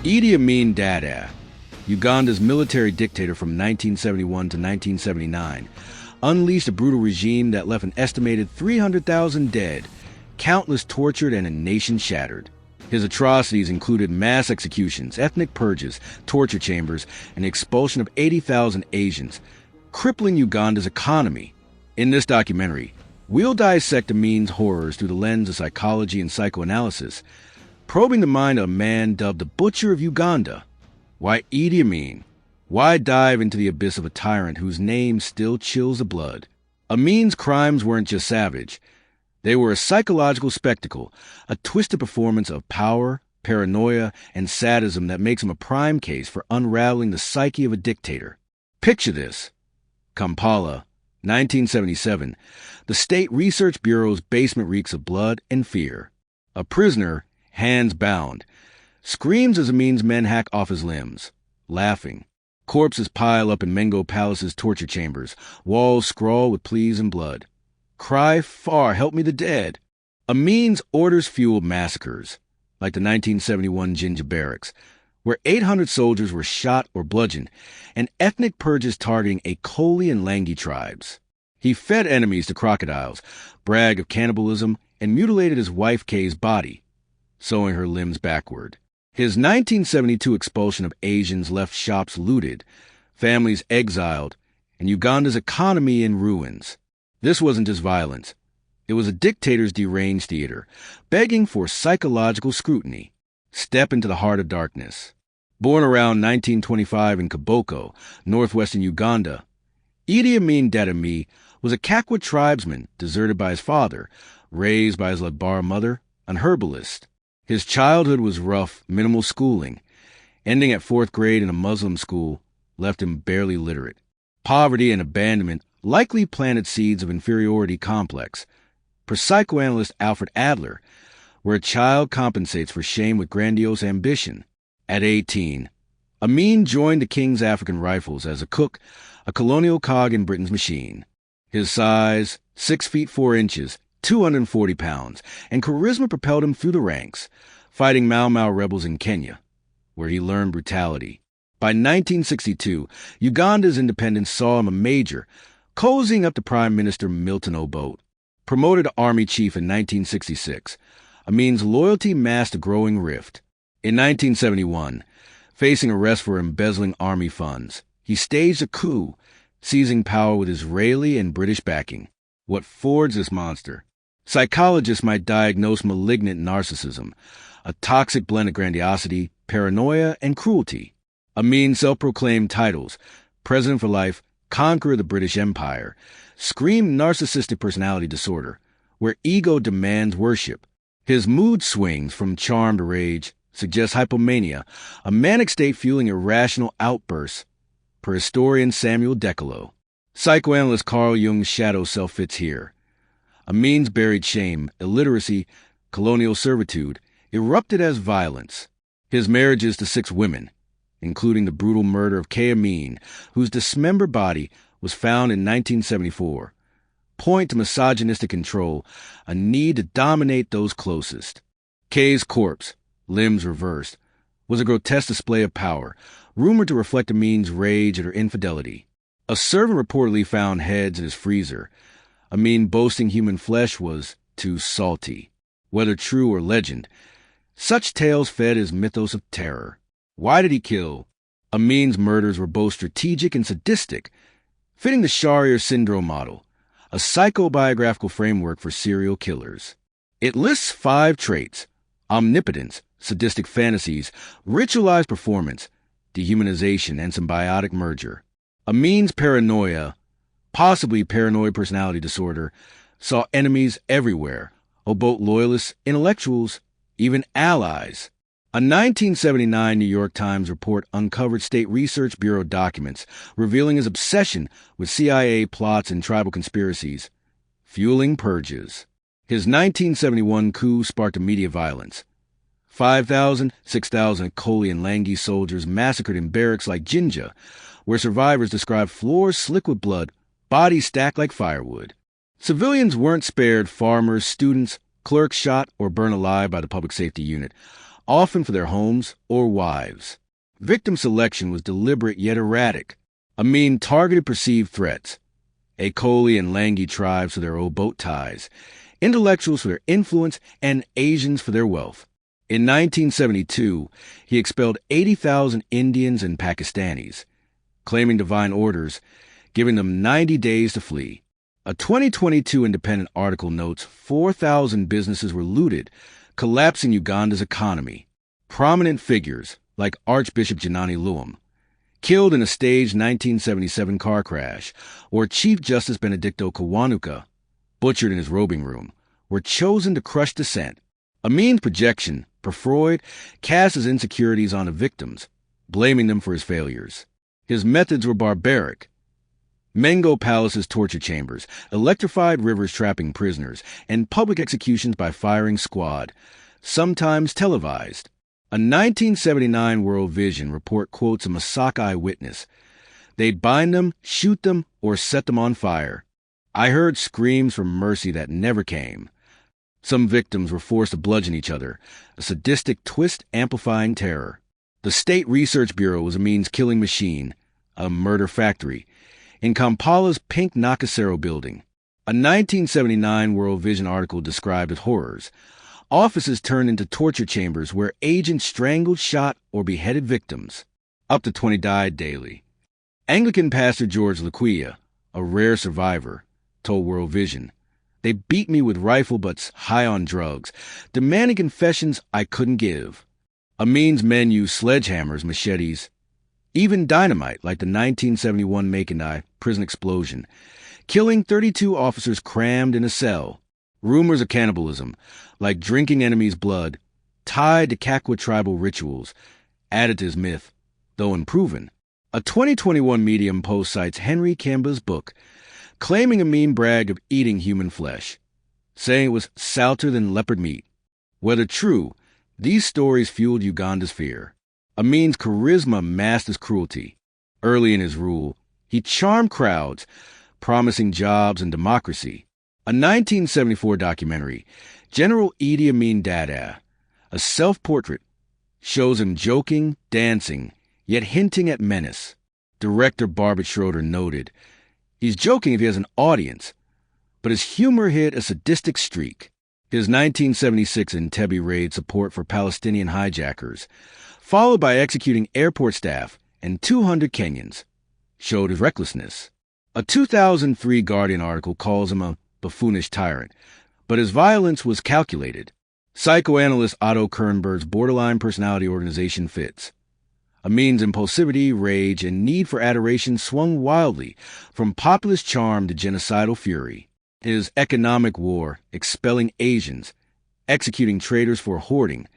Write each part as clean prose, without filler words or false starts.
Idi Amin Dada, Uganda's military dictator from 1971 to 1979, unleashed a brutal regime that left an estimated 300,000 dead, countless tortured, and a nation shattered. His atrocities included mass executions, ethnic purges, torture chambers, and the expulsion of 80,000 Asians, crippling Uganda's economy. In this documentary, we'll dissect Amin's horrors through the lens of psychology and psychoanalysis, probing the mind of a man dubbed the Butcher of Uganda. Why Idi Amin? Why dive into the abyss of a tyrant whose name still chills the blood? Amin's crimes weren't just savage. They were a psychological spectacle, a twisted performance of power, paranoia, and sadism that makes him a prime case for unraveling the psyche of a dictator. Picture this. Kampala, 1977. The State Research Bureau's basement reeks of blood and fear. A prisoner, hands bound, screams as Amin's men hack off his limbs, laughing. Corpses pile up in Mengo Palace's torture chambers, walls scrawl with pleas and blood. Cry far, help me the dead. Amin's orders fueled massacres, like the 1971 Jinja Barracks, where 800 soldiers were shot or bludgeoned, and ethnic purges targeting Akoli and Langi tribes. He fed enemies to crocodiles, bragged of cannibalism, and mutilated his wife Kay's body, sewing her limbs backward. His 1972 expulsion of Asians left shops looted, families exiled, and Uganda's economy in ruins. This wasn't just violence. It was a dictator's deranged theater, begging for psychological scrutiny. Step into the heart of darkness. Born around 1925 in Kiboko, northwestern Uganda, Idi Amin Dada was a Kakwa tribesman deserted by his father, raised by his Ladbar mother, an herbalist. His childhood was rough, minimal schooling. Ending at 4th grade in a Muslim school left him barely literate. Poverty and abandonment likely planted seeds of inferiority complex. Per psychoanalyst Alfred Adler, where a child compensates for shame with grandiose ambition. At 18, Amin joined the King's African Rifles as a cook, a colonial cog in Britain's machine. His size, 6 feet 4 inches, 240 pounds, and charisma propelled him through the ranks, fighting Mau Mau rebels in Kenya, where he learned brutality. By 1962, Uganda's independence saw him a major, cozying up to Prime Minister Milton Obote. Promoted to Army Chief in 1966, Amin's loyalty masked a growing rift. In 1971, facing arrest for embezzling army funds, he staged a coup, seizing power with Israeli and British backing. What forged this monster? Psychologists might diagnose malignant narcissism, a toxic blend of grandiosity, paranoia, and cruelty. Amin's self-proclaimed titles, President for Life, Conqueror of the British Empire, scream narcissistic personality disorder, where ego demands worship. His mood swings from charm to rage suggest hypomania, a manic state fueling irrational outbursts, per historian Samuel Decolo. Psychoanalyst Carl Jung's shadow self fits here. Amin's buried shame, illiteracy, colonial servitude, erupted as violence. His marriages to 6 women, including the brutal murder of Kay Amin, whose dismembered body was found in 1974, point to misogynistic control, a need to dominate those closest. Kay's corpse, limbs reversed, was a grotesque display of power, rumored to reflect Amin's rage at her infidelity. A servant reportedly found heads in his freezer. Amin boasting human flesh was too salty. Whether true or legend, such tales fed his mythos of terror. Why did he kill? Amin's murders were both strategic and sadistic, fitting the Sharia syndrome model, a psychobiographical framework for serial killers. It lists 5 traits: omnipotence, sadistic fantasies, ritualized performance, dehumanization, and symbiotic merger. Amin's paranoia, possibly paranoid personality disorder, saw enemies everywhere, Obote loyalists, intellectuals, even allies. A 1979 New York Times report uncovered State Research Bureau documents revealing his obsession with CIA plots and tribal conspiracies, fueling purges. His 1971 coup sparked immediate violence. 5,000, 6,000 Akoli and Langi soldiers massacred in barracks like Jinja, where survivors described floors slick with blood, bodies stacked like firewood. Civilians weren't spared: farmers, students, clerks shot or burned alive by the public safety unit, often for their homes or wives. Victim selection was deliberate yet erratic. Amin targeted perceived threats, Akoli and Langi tribes for their old boat ties, intellectuals for their influence, and Asians for their wealth. In 1972, he expelled 80,000 Indians and Pakistanis, claiming divine orders, giving them 90 days to flee. A 2022 Independent article notes 4,000 businesses were looted, collapsing Uganda's economy. Prominent figures, like Archbishop Janani Luwum, killed in a staged 1977 car crash, or Chief Justice Benedicto Kiwanuka, butchered in his robing room, were chosen to crush dissent. Amin's projection, per Freud, cast his insecurities on the victims, blaming them for his failures. His methods were barbaric. Mengo palaces torture chambers, electrified rivers trapping prisoners, and public executions by firing squad, sometimes televised. A 1979 World Vision report quotes a Masaka eyewitness. They'd bind them, shoot them, or set them on fire. I heard screams for mercy that never came. Some victims were forced to bludgeon each other, a sadistic twist amplifying terror. The State Research Bureau was Amin's killing machine, a murder factory, in Kampala's pink Nakasero building. A 1979 World Vision article described as horrors. Offices turned into torture chambers where agents strangled, shot, or beheaded victims. Up to 20 died daily. Anglican pastor George Laquia, a rare survivor, told World Vision, "They beat me with rifle butts high on drugs, demanding confessions I couldn't give." Amin's men used sledgehammers, machetes, even dynamite like the 1971 Makindye prison explosion, killing 32 officers crammed in a cell. Rumors of cannibalism, like drinking enemies' blood, tied to Kakwa tribal rituals, added to his myth, though unproven. A 2021 Medium post cites Henry Kemba's book, claiming Amin bragged of eating human flesh, saying it was salter than leopard meat. Whether true, these stories fueled Uganda's fear. Amin's charisma masked his cruelty. Early in his rule, he charmed crowds, promising jobs and democracy. A 1974 documentary, General Idi Amin Dada, a self-portrait, shows him joking, dancing, yet hinting at menace. Director Barbara Schroeder noted, "He's joking if he has an audience, but his humor hid a sadistic streak." His 1976 Entebbe raid support for Palestinian hijackers, followed by executing airport staff and 200 Kenyans, showed his recklessness. A 2003 Guardian article calls him a buffoonish tyrant, but his violence was calculated. Psychoanalyst Otto Kernberg's borderline personality organization fits. Amin's impulsivity, rage, and need for adoration swung wildly from populist charm to genocidal fury. His economic war, expelling Asians, executing traitors for hoarding,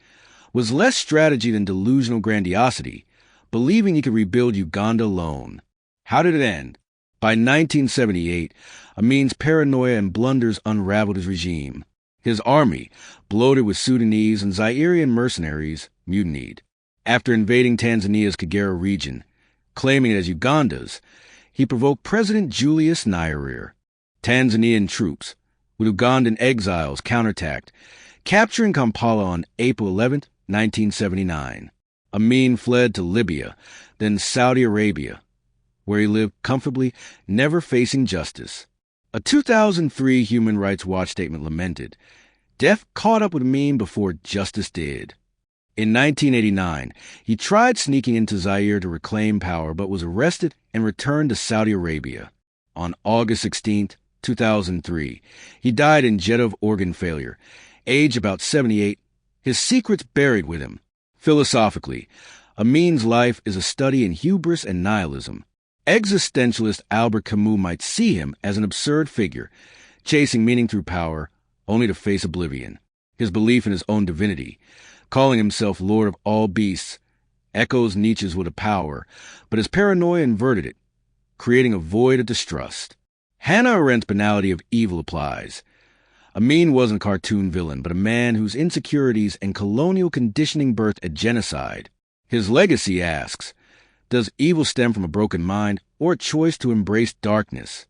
was less strategy than delusional grandiosity, believing he could rebuild Uganda alone. How did it end? By 1978, Amin's paranoia and blunders unraveled his regime. His army, bloated with Sudanese and Zairian mercenaries, mutinied. After invading Tanzania's Kagera region, claiming it as Uganda's, he provoked President Julius Nyerere. Tanzanian troops, with Ugandan exiles, counterattacked, capturing Kampala on April 11, 1979. Amin fled to Libya, then Saudi Arabia, where he lived comfortably, never facing justice. A 2003 Human Rights Watch statement lamented, "Death caught up with Amin before justice did." In 1989, he tried sneaking into Zaire to reclaim power but was arrested and returned to Saudi Arabia. On August 16, 2003, he died in Jeddah of organ failure, aged about 78, his secrets buried with him. Philosophically, Amin's life is a study in hubris and nihilism. Existentialist Albert Camus might see him as an absurd figure, chasing meaning through power, only to face oblivion. His belief in his own divinity, calling himself Lord of all beasts, echoes Nietzsche's will to power, but his paranoia inverted it, creating a void of distrust. Hannah Arendt's banality of evil applies. Amin wasn't a cartoon villain, but a man whose insecurities and colonial conditioning birthed a genocide. His legacy asks, does evil stem from a broken mind or a choice to embrace darkness?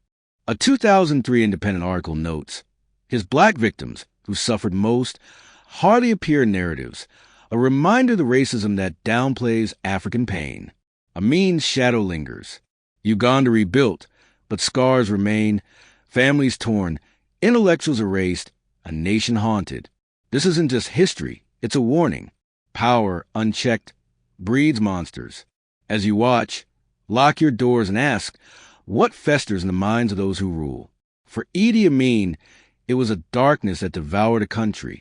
A 2003 Independent article notes, his black victims, who suffered most, hardly appear in narratives, a reminder of the racism that downplays African pain. Amin's shadow lingers. Uganda rebuilt, but scars remain, families torn, intellectuals erased, a nation haunted. This isn't just history, it's a warning. Power, unchecked, breeds monsters. As you watch, lock your doors and ask, what festers in the minds of those who rule? For Idi Amin, it was a darkness that devoured a country,